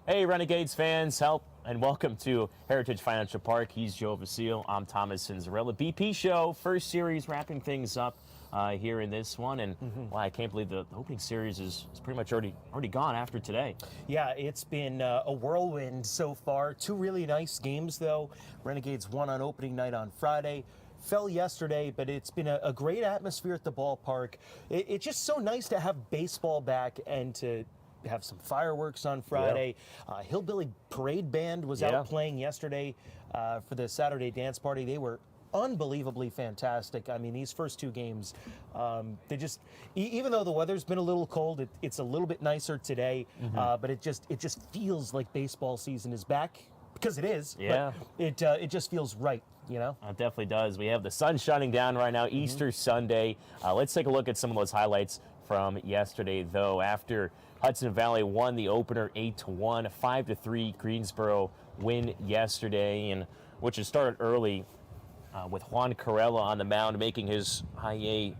Hey, Renegades fans, help and welcome to Heritage Financial Park. He's Joe Vasile. I'm Thomas Cinzarella. BP show, first series, wrapping things up here in this one. And well, I can't believe the opening series is pretty much already gone after today. Yeah, it's been a whirlwind so far. Two really nice games, though. Renegades won on opening night on Friday. Fell yesterday, but it's been a great atmosphere at the ballpark. It's just so nice to have baseball back and to have some fireworks on Friday. Yeah. Hillbilly Parade Band was out playing yesterday for the Saturday dance party. They were unbelievably fantastic. I mean, these first two games, they just, even though the weather's been a little cold, it's a little bit nicer today, but it just feels like baseball season is back, because it is. Yeah. But it just feels right, you know? It definitely does. We have the sun shining down right now, Easter Sunday. Let's take a look at some of those highlights from yesterday, though. After Hudson Valley won the opener 8-1, 5-3 Greensboro win yesterday, and which has started early with Juan Carrella on the mound making his high A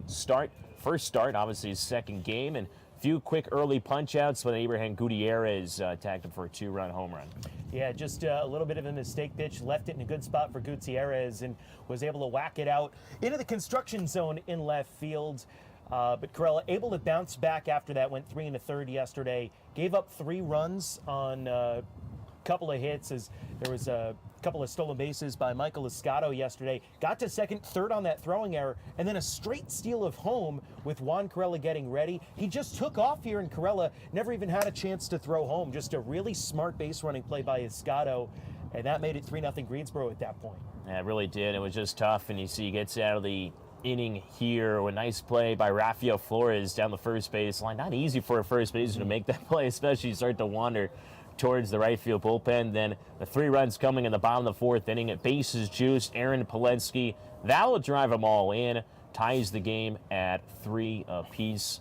first start, obviously his second game, and a few quick early punch-outs when Abraham Gutierrez tagged him for a 2-run home run. Yeah, just a little bit of a mistake pitch, left it in a good spot for Gutierrez and was able to whack it out into the construction zone in left field. But Carrella able to bounce back after that, went 3 1/3 yesterday, gave up 3 runs on a couple of hits, as there was a couple of stolen bases by Michael Escato yesterday, got to second, third on that throwing error, and then a straight steal of home with Juan Carrella getting ready. He just took off here, and Carrella never even had a chance to throw home. Just a really smart base running play by Escato, and that made it 3-0 Greensboro at that point. Yeah, it really did. It was just tough, and you see he gets out of the inning here. A nice play by Rafael Flores down the first base line. Not easy for a first baseman to make that play, especially start to wander towards the right field bullpen. Then the 3 runs coming in the bottom of the 4th inning at bases juiced. Aaron Polensky, that will drive them all in, ties the game at 3 apiece.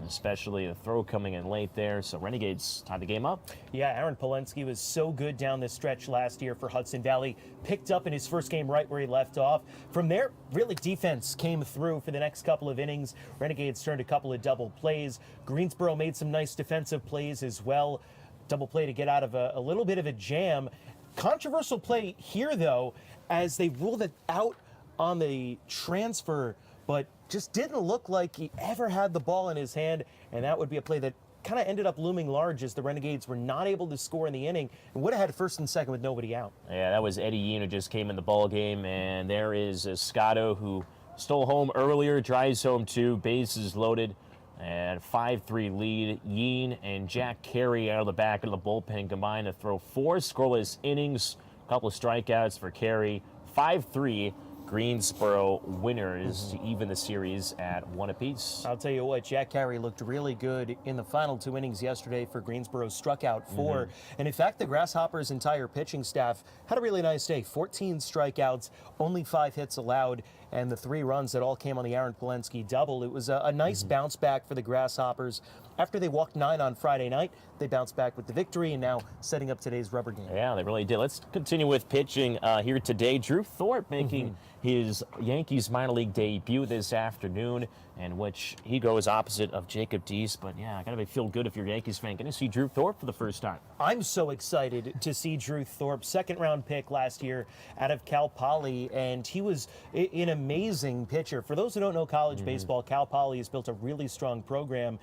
Especially the throw coming in late there, so Renegades tied the game up. Yeah, Aaron Polensky was so good down this stretch last year for Hudson Valley. Picked up in his first game right where he left off. From there, really defense came through for the next couple of innings. Renegades turned a couple of double plays. Greensboro made some nice defensive plays as well. Double play to get out of a little bit of a jam. Controversial play here, though, as they ruled it out on the transfer, but just didn't look like he ever had the ball in his hand, and that would be a play that kind of ended up looming large as the Renegades were not able to score in the inning and would have had first and second with nobody out. Yeah, that was Eddie Yean who just came in the ball game, and there is Escato, who stole home earlier, drives home 2, bases loaded, and 5-3 lead. Yean and Jack Carey out of the back of the bullpen combined to throw 4 scoreless innings, a couple of strikeouts for Carey. 5-3 Greensboro winners to even the series at 1 apiece. I'll tell you what, Jack Carey looked really good in the final 2 innings yesterday for Greensboro, struck out 4. And in fact, the Grasshoppers' entire pitching staff had a really nice day. 14 strikeouts, only 5 hits allowed, and the 3 runs that all came on the Aaron Polensky double. It was a nice bounce back for the Grasshoppers. After they walked 9 on Friday night, they bounced back with the victory and now setting up today's rubber game. Yeah, they really did. Let's continue with pitching here today. Drew Thorpe making his Yankees minor league debut this afternoon, in which he goes opposite of Jacob Deese. But yeah, I gotta feel good if you're a Yankees fan. Gonna see Drew Thorpe for the first time. I'm so excited to see Drew Thorpe, 2nd-round pick last year out of Cal Poly, and he was an amazing pitcher. For those who don't know college baseball, Cal Poly has built a really strong program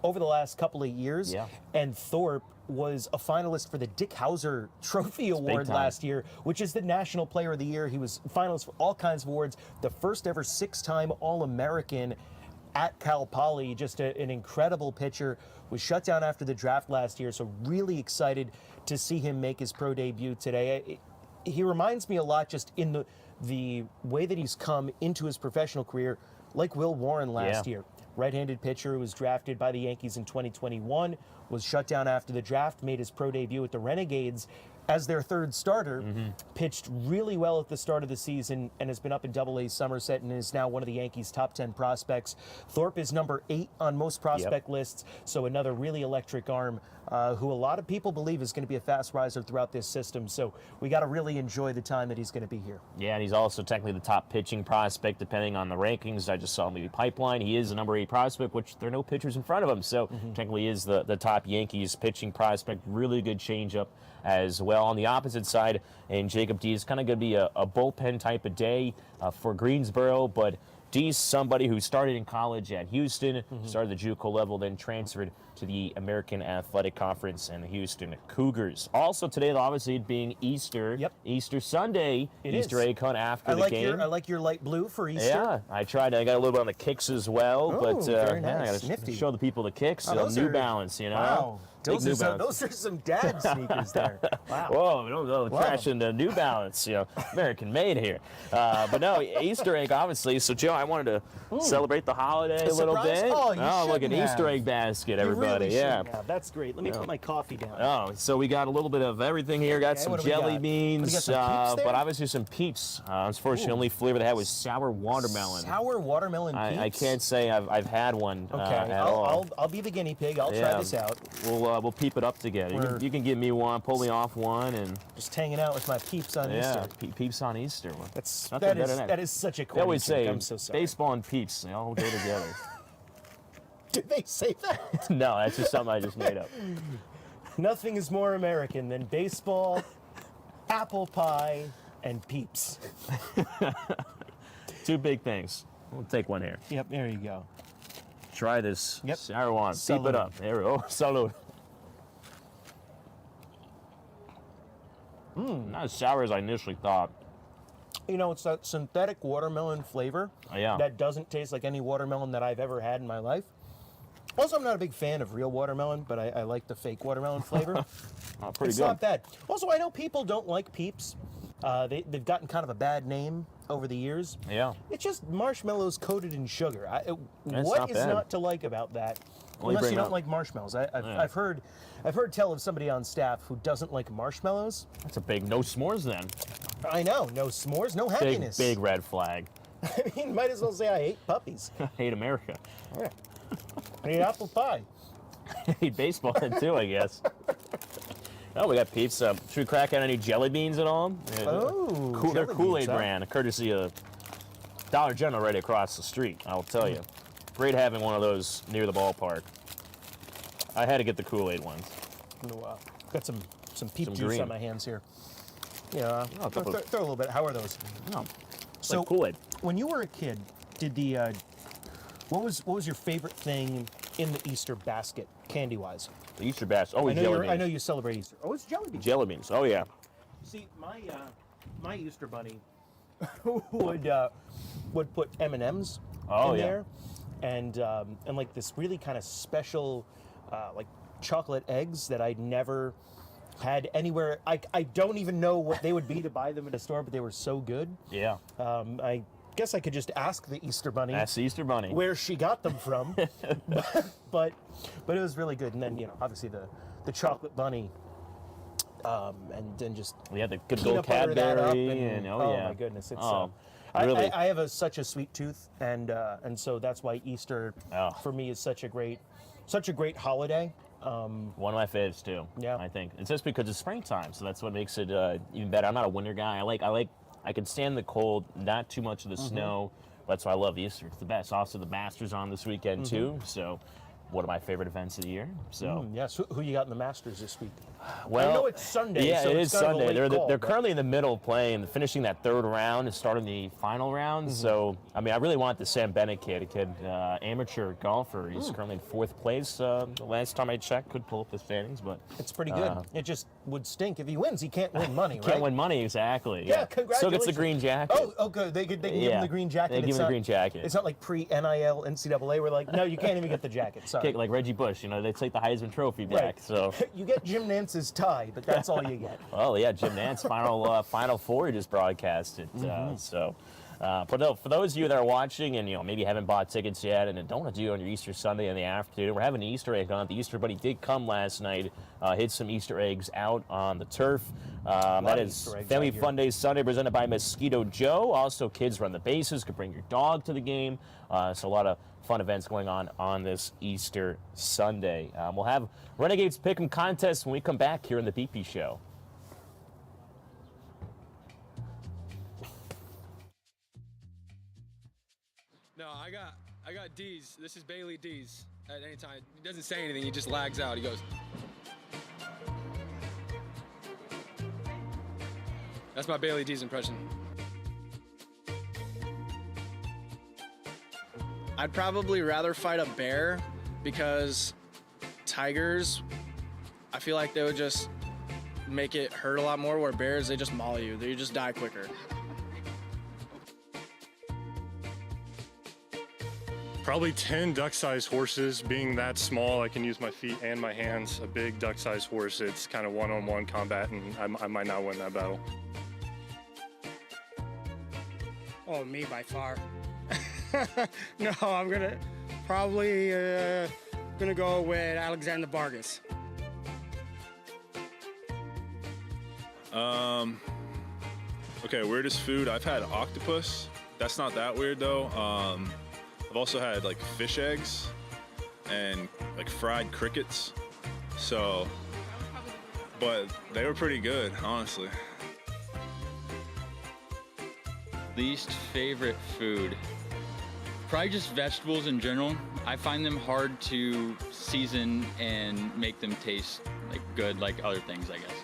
over the last couple of years, and Thorpe was a finalist for the Dick Hauser Trophy Award last year, which is the National Player of the Year. He was finalist for all kinds of awards, the first ever 6-time All-American at Cal Poly. Just an incredible pitcher. Was shut down after the draft last year, so really excited to see him make his pro debut today. He reminds me a lot, just in the way that he's come into his professional career, like Will Warren last year. Right-handed pitcher who was drafted by the Yankees in 2021, was shut down after the draft, made his pro debut with the Renegades. as their third starter, pitched really well at the start of the season and has been up in Double-A Somerset and is now one of the Yankees' top 10 prospects. Thorpe is number 8 on most prospect lists, so another really electric arm who a lot of people believe is going to be a fast riser throughout this system. So we got to really enjoy the time that he's going to be here. Yeah, and he's also technically the top pitching prospect, depending on the rankings. I just saw maybe Pipeline. He is the number 8 prospect, which there are no pitchers in front of him. So technically is the top Yankees pitching prospect. Really good changeup as well. On the opposite side, and Jacob D is kind of going to be a bullpen type of day for Greensboro, but D's somebody who started in college at Houston, started the JUCO level, then transferred to the American Athletic Conference and the Houston Cougars. Also today, obviously, it being Easter, Easter Sunday, Easter egg hunt after the game. I like your light blue for Easter. Yeah, I tried. I got a little bit on the kicks as well, but very I nice. got to show the people the kicks. Those New are- Balance, you know. Wow. Big New Balance. Those are some dad sneakers there. Wow. Whoa, don't go crashing the New Balance, American made here. But no, Easter egg, obviously. So, Joe, I wanted to celebrate the holiday a little surprise? bit. Oh, you look, an shouldn't Easter have. egg basket, You everybody. really Yeah. shouldn't have. That's great. Let me put my coffee down. Oh, so we got a little bit of everything here. Got Okay, some what do we jelly got? We beans, got some Peeps there? but obviously some Peeps. Unfortunately, only flavor they had was sour watermelon. Sour watermelon Peeps? I can't say I've had one Okay, at all. I'll be the guinea pig. I'll try this out. We'll peep it up together. You can give me one, pull me off one, and Just hanging out with my Peeps on Easter. Peeps on Easter. That's Nothing better than that is such a They corny always joke. say I'm so sorry. baseball and Peeps, they all go together. Did they say that? No, that's just something I just made up. Nothing is more American than baseball, apple pie, and Peeps. Two big things. We'll take one here. Yep, there you go. Try this Yep. sour one. Peep Salud. it up. There we go. Salud. Not as sour as I initially thought. You know, it's that synthetic watermelon flavor Yeah. that doesn't taste like any watermelon that I've ever had in my life. Also, I'm not a big fan of real watermelon, but I like the fake watermelon flavor. Pretty It's good. not bad. Also, I know people don't like Peeps. They've gotten kind of a bad name over the years. Yeah. It's just marshmallows coated in sugar. That's What not is bad. not to like about that? Well, you Unless bring you don't up- like marshmallows. I've heard tell of somebody on staff who doesn't like marshmallows. That's a big no s'mores then. I know, no s'mores, no Big, happiness. big red flag. I mean, might as well say I hate puppies. Hate America. Yeah. I hate apple pie. Hate baseball then too, I guess. Oh, we got Peeps. Should we crack out any jelly beans at all? Oh, They're jelly Kool-Aid beans, huh? brand, courtesy of Dollar General right across the street, I will tell you. Great having one of those near the ballpark. I had to get the Kool-Aid ones. Got some Peep Some juice green. on my hands here. Yeah, Oh, a couple of- throw a little bit. How are those? No, So like Kool-Aid. when you were a kid, did what was your favorite thing in the Easter basket, candy wise? The Easter basket. Oh, jelly beans. I know you celebrate Easter. Oh, it's jelly beans. Jelly beans. Oh, yeah. See, my Easter bunny would put M&Ms Oh, in yeah. there, and like this really kind of special like chocolate eggs that I'd never had anywhere. I don't even know what they would be to buy them at a store, but they were so good. Yeah. I guess I could just ask the Easter bunny That's the Easter Bunny. where she got them from, but it was really good. And then obviously the chocolate bunny, and then just We had the good peanut old butter that up Cadbury. and Oh, yeah. my goodness, it's really? I have such a sweet tooth, and so that's why Easter Oh. for me is such a great holiday. One of my faves too. Yeah. I think it's just because it's springtime, so that's what makes it even better. I'm not a winter guy. I can stand the cold, not too much of the snow. That's why I love Easter. It's the best. Also, the Masters on this weekend too. So, one of my favorite events of the year. So, Yes, who you got in the Masters this week? well, I know it's Sunday. Yeah, so it it's is kind of a Sunday. late call, They're but- currently in the middle of playing, finishing that third round and starting the final round. So, I mean, I really want the Sam Bennett kid, amateur golfer. He's currently in fourth place. The last time I checked, could pull up the standings, but It's pretty good. It just would stink if he wins. He can't win money, right? can't win money exactly. Yeah, Still gets the congratulations. green jacket. Oh, good. They can give him Yeah, the green jacket. they give It's him the not- green jacket. It's not like pre-NIL NCAA. We're like, no, you can't even get the jacket. Sorry. Like Reggie Bush, they take the Heisman Trophy back. Right. So, You get Jim Nance's tie, but that's all you get. well, yeah, Jim Nance final Four he just broadcasted. So, But no, for those of you that are watching and maybe haven't bought tickets yet and don't want to do it on your Easter Sunday in the afternoon, we're having an Easter egg hunt. The Easter Bunny did come last night, hit some Easter eggs out on the turf. That is Family Fun Day Sunday presented by Mosquito Joe. Also, kids run the bases. Could bring your dog to the game. So a lot of fun events going on this Easter Sunday. We'll have Renegades Pick'em contest when we come back here in the BP Show. No, I got D's. This is Bailey D's. At any time, he doesn't say anything. He just lags out. He goes. That's my Bailey D's impression. I'd probably rather fight a bear because tigers, I feel like they would just make it hurt a lot more, where bears, they just maul you. They just die quicker. Probably 10 duck-sized horses. Being that small, I can use my feet and my hands. A big duck-sized horse, it's kind of one-on-one combat, and I might not win that battle. Oh, me by far. No, I'm gonna probably gonna go with Alexander Vargas. Okay, weirdest food. I've had octopus. That's not that weird though. I've also had like fish eggs and like fried crickets. So, but they were pretty good, honestly. Least favorite food? Probably just vegetables in general. I find them hard to season and make them taste like good like other things, I guess.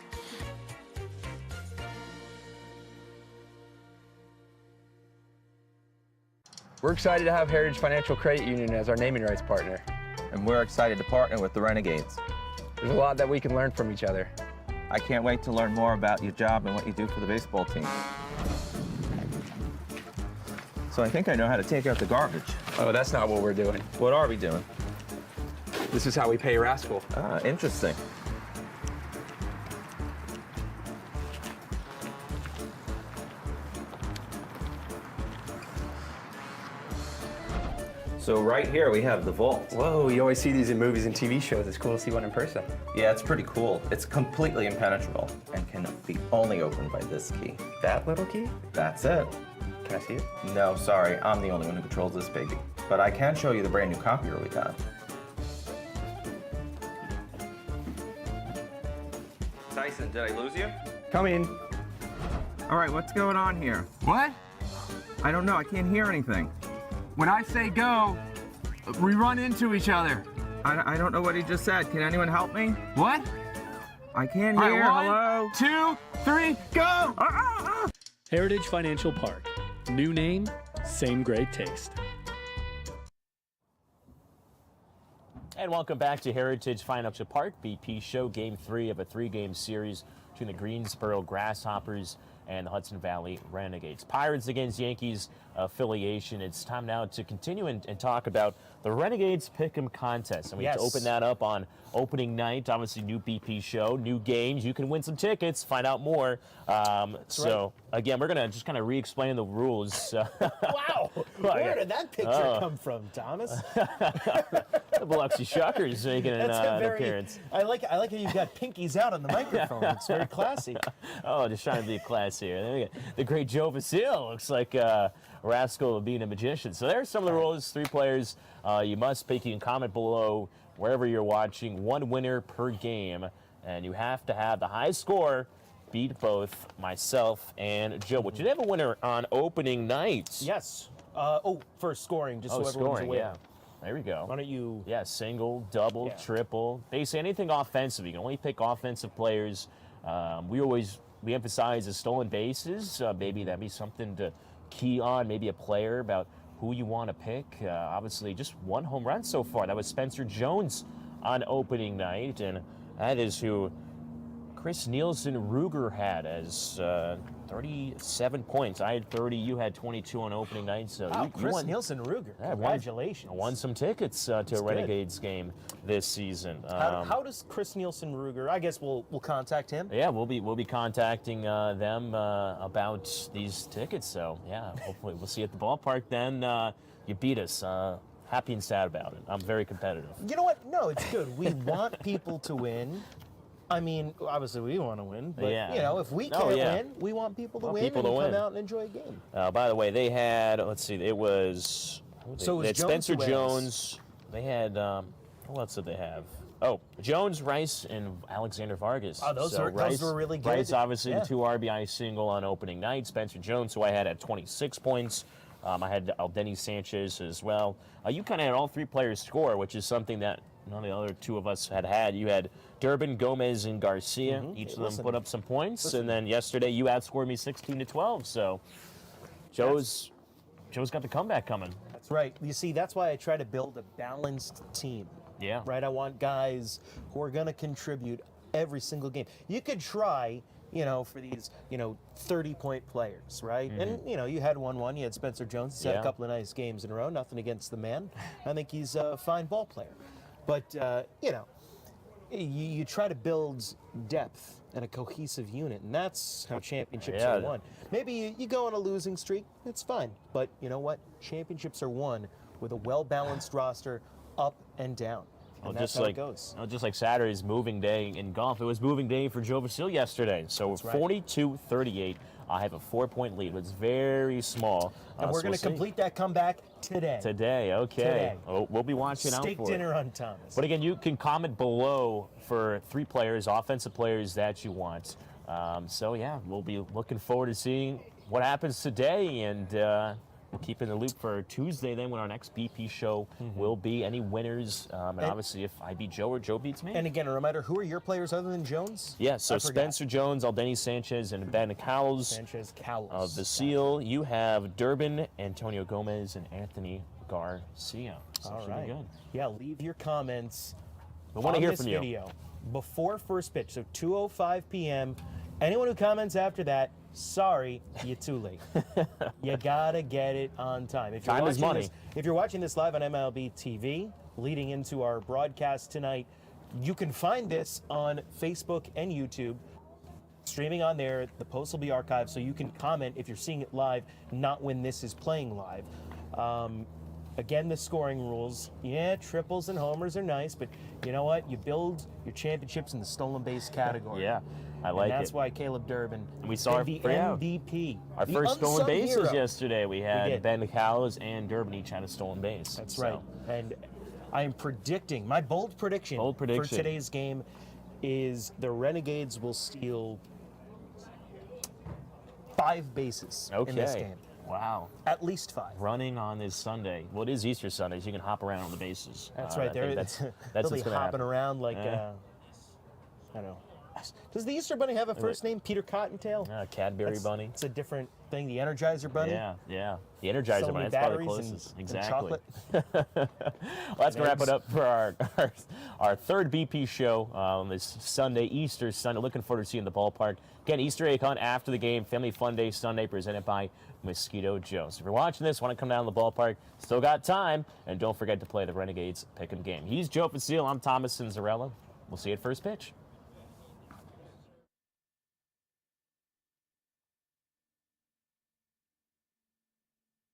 We're excited to have Heritage Financial Credit Union as our naming rights partner. And we're excited to partner with the Renegades. There's a lot that we can learn from each other. I can't wait to learn more about your job and what you do for the baseball team. So I think I know how to take out the garbage. Oh, that's not what we're doing. What are we doing? This is how we pay Rascal. Ah, interesting. So right here we have the vault. Whoa, you always see these in movies and TV shows. It's cool to see one in person. Yeah, it's pretty cool. It's completely impenetrable and can be only opened by this key. That little key? That's it. Can I see it? No, sorry, I'm the only one who controls this baby. But I can show you the brand new copier we got. Tyson, did I lose you? Come in. All right, what's going on here? What? I don't know, I can't hear anything. When I say go, we run into each other. I don't know what he just said. Can anyone help me? What? I can't All hear. right, 1, Hello? 2, 3, go! Heritage Financial Park. New name, same great taste. And welcome back to Heritage Financial Park, BP Show, Game 3 of a 3-game series between the Greensboro Grasshoppers and the Hudson Valley Renegades. Pirates against Yankees affiliation. It's time now to continue and talk about the Renegades Pick'em contest. And we have to open that up on opening night. Obviously, new BP show, new games. You can win some tickets, find out more. Again, we're going to just kind of re-explain the rules. Wow. Where did that picture come from, Thomas? The Biloxi Shockers making an appearance. I like how you've got pinkies out on the microphone. It's very classy. Oh, just trying to be classy here. There we go. The great Joe Vasile looks like Rascal being a magician. So there's some of the rules. 3 players you must pick. You can comment below wherever you're watching. 1 winner per game, and you have to have the high score beat both myself and Joe. But you did have a winner on opening night. Yes. For scoring, just so everyone's scoring, aware. yeah. There we go. Why don't you? Yeah, single, double, triple. Basically anything offensive. You can only pick offensive players. We emphasize the stolen bases. Maybe that'd be something to key on. Maybe a player about who you want to pick. Obviously, just 1 home run so far. That was Spencer Jones on opening night, and that is who Chris Nielsen Ruger had as 37 points. I had 30. You had 22 on opening night. So Wow, you Chris won. Nielsen Ruger. Yeah, Congratulations. Won some tickets to a good. Renegades game this season. How does Chris Nielsen Ruger? I guess we'll contact him. Yeah, we'll be contacting them about these tickets. So yeah, hopefully we'll see you at the ballpark then. You beat us. Happy and sad about it. I'm very competitive. You know what? No, it's good. We want people to win. I mean, obviously we want to win, but Yeah. you know, if we can't win, we want people to win and come out and enjoy a game. By the way, they had, let's see, it was, So they it was had Spencer Jones. Jones. They had, what else did they have? Oh, Jones, Rice, and Alexander Vargas. Oh, those were really good. Rice, obviously, Yeah. the 2 RBI single on opening night. Spencer Jones, who I had at 26 points. I had Aldeni Sanchez as well. You kind of had all 3 players score, which is something that none of the other 2 of us had. You had Durbin, Gomez, and Garcia. Each of them put up some points. And then yesterday, you outscored me 16-12. So Joe's got the comeback coming. That's right. You see, that's why I try to build a balanced team. Yeah. Right? I want guys who are going to contribute every single game. You could try, for these, 30-point players, right? And, you had 1-1. You had Spencer Jones. He's had a couple of nice games in a row. Nothing against the man. I think he's a fine ball player. But, you try to build depth and a cohesive unit, and that's how championships are won. Maybe you go on a losing streak. It's fine. But you know what? Championships are won with a well-balanced roster up and down. And that's how it goes. Just like Saturday's moving day in golf, it was moving day for Joe Vasile yesterday. So 42-38, I have a 4-point lead. It's very small. And we're going to complete that comeback today. Today, okay. Today. Oh, we'll be watching out for Steak dinner on Thomas. But again, you can comment below for 3 players, offensive players that you want. So yeah, we'll be looking forward to seeing what happens today, and we'll keep in the loop for Tuesday then when our next BP show will be. Any winners, and obviously if I beat Joe or Joe beats me. And again, a reminder, who are your players other than Jones? Yeah, so Spencer Jones, Aldeni Sanchez, and Ben Cowles of the Seal. You have Durbin, Antonio Gomez, and Anthony Garcia. So All should be right. good. Yeah, leave your comments We want to on hear this from you. video before first pitch, so 2:05 p.m. Anyone who comments after that, sorry, you're too late. You gotta get it on time. If you're Time is money. If you're watching this live on MLB TV, leading into our broadcast tonight, you can find this on Facebook and YouTube. Streaming on there, the post will be archived, so you can comment if you're seeing it live, not when this is playing live. Again, the scoring rules. Yeah, triples and homers are nice, but you know what? You build your championships in the stolen base category. Yeah, I like it. And that's why Caleb Durbin We saw the our MVP. Our the first stolen unsung bases hero. yesterday. We had did. Ben Cowles and Durbin each had a stolen base. That's So, right. And I am predicting, my bold prediction for today's game is the Renegades will steal 5 bases in this game. Wow. At least 5. Running on this Sunday. Well, it is Easter Sunday, so you can hop around on the bases. That's right. I think that's They'll what's be gonna hopping happen. around like, Yeah. I don't know. Does the Easter Bunny have a first name? Peter Cottontail? Cadbury Bunny. It's a different thing. The Energizer Bunny? Yeah. The Energizer Selling Bunny. me That's probably the batteries closest. and Exactly. chocolate. Well, that's going to wrap it up for our third BP show on this Sunday, Easter Sunday. Looking forward to seeing the ballpark. Again, Easter egg hunt after the game. Family Fun Day Sunday presented by Mosquito Joe. So if you're watching this, want to come down to the ballpark, still got time. And don't forget to play the Renegades Pick'em game. He's Joe Facile. I'm Thomas Cinzarella. We'll see you at first pitch.